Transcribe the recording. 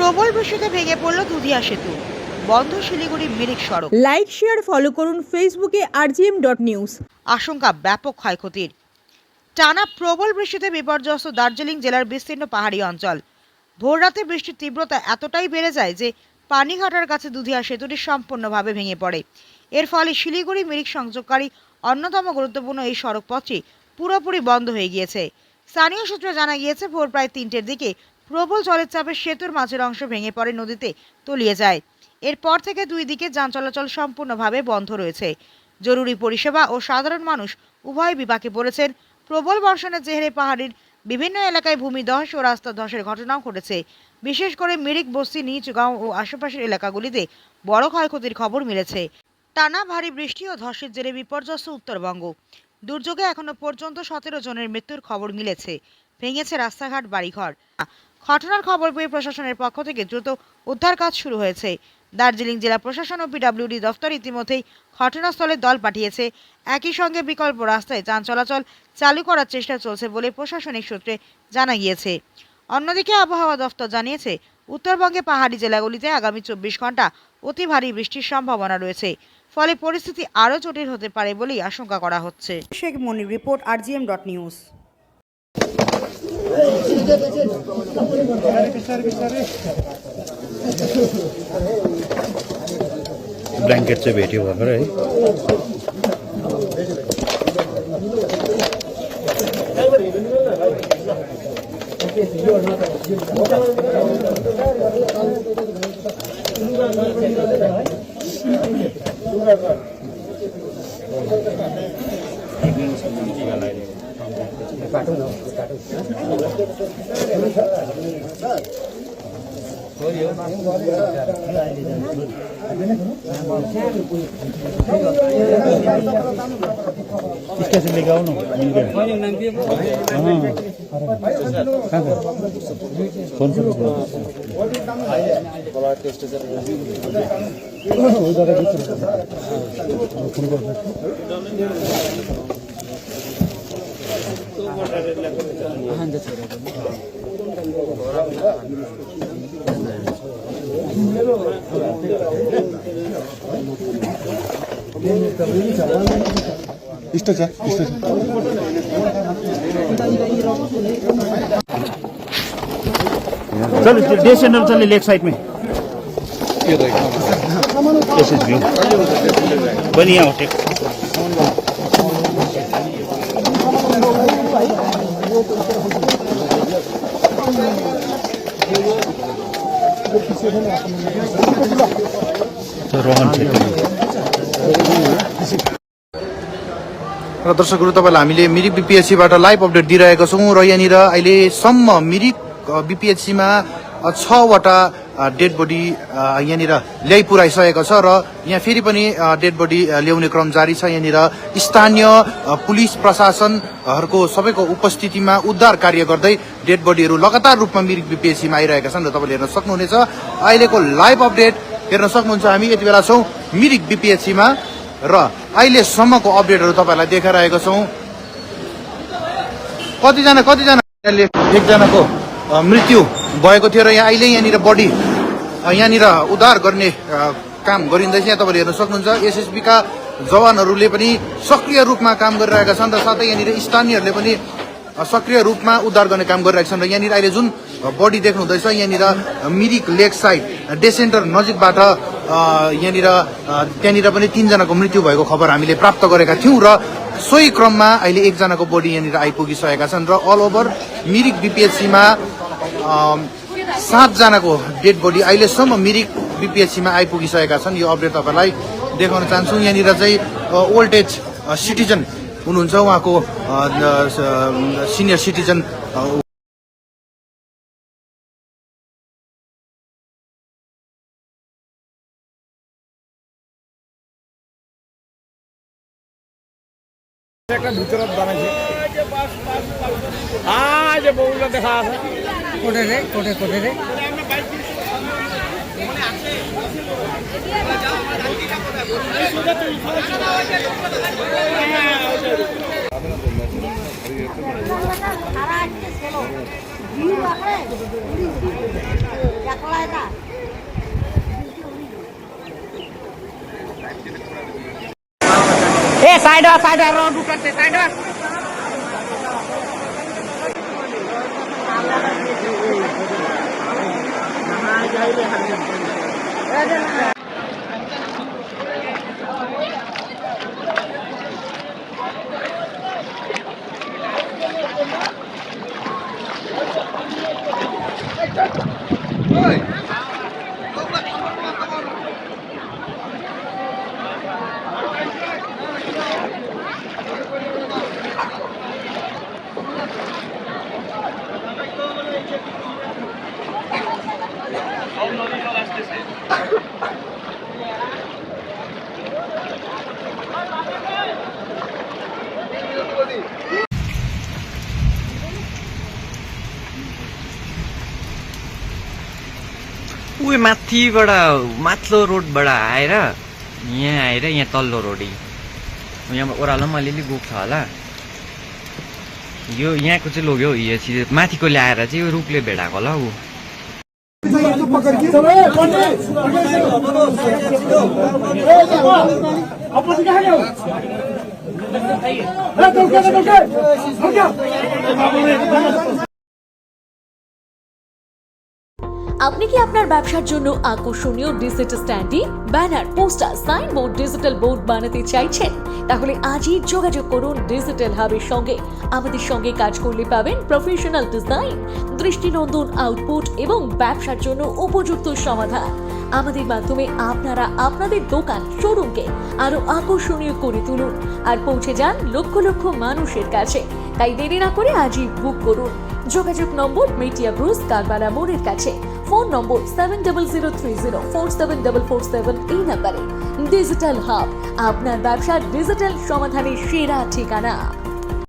প্রবল বৃষ্টিতে ভেঙে পড়ল দুধিয়া সেতু, বন্ধ শিলিগুড়ি মিরিক সড়ক। লাইক শেয়ার ফলো করুন ফেসবুকে rgm.news। আশঙ্কা ব্যাপক ক্ষয়ক্ষতির। টানা প্রবল বৃষ্টিতে বিপর্যস্ত দার্জিলিং জেলার বিস্তীর্ণ পাহাড়ি অঞ্চল। ভোররাতে বৃষ্টির তীব্রতা এতটাই বেড়ে যায় যে পানিঘাটার কাছে দুধিয়া সেতুটি সম্পূর্ণভাবে ভেঙে পড়ে। এর ফলে শিলিগুড়ি মিরিক সংযোগকারী অন্যতম গুরুত্বপূর্ণ এই সড়ক পথটি পুরোপুরি বন্ধ হয়ে গিয়েছে। স্থানীয় সূত্রে জানা গিয়েছে, ভোর প্রায় 3টের দিকে প্রবল জলের চাপে সেতুর মাঝের অংশ ভেঙে পড়ে নদীতে তলিয়ে যায়। এরপর থেকে দুই দিকে যান চলাচল সম্পূর্ণভাবে বন্ধ রয়েছে। জরুরি পরিষেবা ও সাধারণ মানুষ উভয় বিপাকে পড়েছেন। প্রবল বর্ষণের জেরে পাহাড়ের বিভিন্ন এলাকায় ভূমিধস ও রাস্তা ধসের ঘটনাও ঘটেছে। বিশেষ করে মিরিক বস্তি, নিচগাঁও ও আশেপাশের এলাকাগুলিতে বড় ক্ষয়ক্ষতির খবর মিলেছে। টানা ভারী বৃষ্টি ও ধসের জেরে বিপর্যস্ত উত্তরবঙ্গ। দুর্যোগে এখনো পর্যন্ত 17 জনের মৃত্যুর খবর মিলেছে। ভেঙেছে রাস্তাঘাট, বাড়িঘর। ঘটনার খবর পেয়ে প্রশাসনের পক্ষ থেকে দ্রুত উদ্ধার কাজ শুরু হয়েছে। দার্জিলিং জেলা প্রশাসন ও পিডব্লিউডি দফতর ইতিমধ্যেই ঘটনাস্থলে দল পাঠিয়েছে। একই সঙ্গে বিকল্প রাস্তায় যান চলাচল চালু করার চেষ্টা চলছে বলে প্রশাসনিক সূত্রে জানা গিয়েছে। অন্যদিকে আবহাওয়া দফতর জানিয়েছে, উত্তরবঙ্গে পাহাড়ি জেলাগুলিতে আগামী 24 ঘন্টা অতি ভারী বৃষ্টির সম্ভাবনা রয়েছে। ফলে পরিস্থিতি আরও জটিল হতে পারে বলেই আশঙ্কা করা হচ্ছে। শেখ মনির রিপোর্ট rgm.news। ब्लैंकेट से बैठी हुआ है। इसका से लेके आओ ना, मिल गया। हाँ, कौन सा चल डेसेंडर चल लेफ्ट साइड में बढ़िया हो टेक रोहन र दर्शकहरू, तपाईँलाई हामीले मिरिक बिपिएचसीबाट लाइभ अपडेट दिइरहेका छौँ र यहाँनिर अहिलेसम्म मिरिक बिपिएचसीमा 6वटा डेड बडी यहाँनिर ल्याइ पुर्याइसकेको छ र यहाँ फेरि पनि डेड बडी ल्याउने क्रम जारी छ। यहाँनिर स्थानीय पुलिस प्रशासनहरूको सबैको उपस्थितिमा उद्धार कार्य गर्दै डेड बडीहरू लगातार रूपमा मिरिक बिपिएचसीमा आइरहेका छन् र तपाईँले हेर्न सक्नुहुनेछ। अहिलेको लाइभ अपडेट हेर्न सक्नुहुन्छ। हामी यति बेला छौँ मिरिक बिपिएचसीमा र अहिलेसम्मको अपडेटहरू तपाईँलाई देखाइरहेको छौँ। कतिजना एकजनाको मृत्यु भएको थियो र यहाँ अहिले यहाँनिर बडी यहाँनिर उद्धार गर्ने काम गरिँदैछ। यहाँ तपाईँले हेर्न सक्नुहुन्छ। एसएसबीका जवानहरूले पनि सक्रिय रूपमा काम गरिरहेका छन् र साथै यहाँनिर स्थानीयहरूले पनि सक्रिय रूपमा उद्धार गर्ने काम गरिरहेका छन्। र यहाँनिर अहिले जुन बडी देख्नुहुँदैछ, यहाँनिर मिरिक लेक साइड डेसेन्टर नजिकबाट त्यहाँनिर पनि 3 जनाको मृत्यु भएको खबर हामीले प्राप्त गरेका थियौँ र सोही क्रममा अहिले 1 जनाको बडी यहाँनिर आइपुगिसकेका छन् र अल ओभर मिरिक बिपिएचसीमा 7 जनाको डेड बडी अहिलेसम्म मिरिक बिपिएचसीमा आइपुगिसकेका छन्। यो अपडेट तपाईँलाई देखाउन चाहन्छु। यहाँनिर चाहिँ ओल्ड एज सिटिजन हुनुहुन्छ, उहाँको सिनियर सिटिजन একটা ভিতরত বানাইছে আজ বউলা দেখা আছে কোটে রে আছে उयो माथिबाट माथिल्लो रोडबाट आएर यहाँ तल्लो रोड यहाँ ओह्रालो पनि अलिअलि गएको छ होला यो यहाँको चाहिँ लोग्यो यो सिधै माथिको ल्याएर चाहिँ यो रुखले भेडाएको होला ऊ আপনি কি আপনার ব্যবসার জন্য আকর্ষণীয় digital স্ট্যান্ডি banner poster signboard digital board বানাতে চাইছেন তাহলে আজই যোগাযোগ করুন ডিজিটাল হাবের সঙ্গে আমাদের সঙ্গে কাজ করলে পাবেন প্রফেশনাল ডিজাইন দৃষ্টিনন্দন আউটপুট এবং ব্যবসার জন্য উপযুক্ত সমাধান আমাদের মাধ্যমে আপনারা আপনাদের দোকান শোরুমকে আরো আকর্ষণীয় করে তুলুন আর পৌঁছে যান লক্ষ লক্ষ মানুষের কাছে তাই দেরি না করে আজই বুক করুন যোগাযোগ নম্বর মেটিয়া ব্রুস কারবালা মোড়ের কাছে ফোন নম্বর 7003047447 এই নম্বরে ডিজিটাল হাব আপনার ব্যবসার ডিজিটাল সমাধানের সেরা ঠিকানা।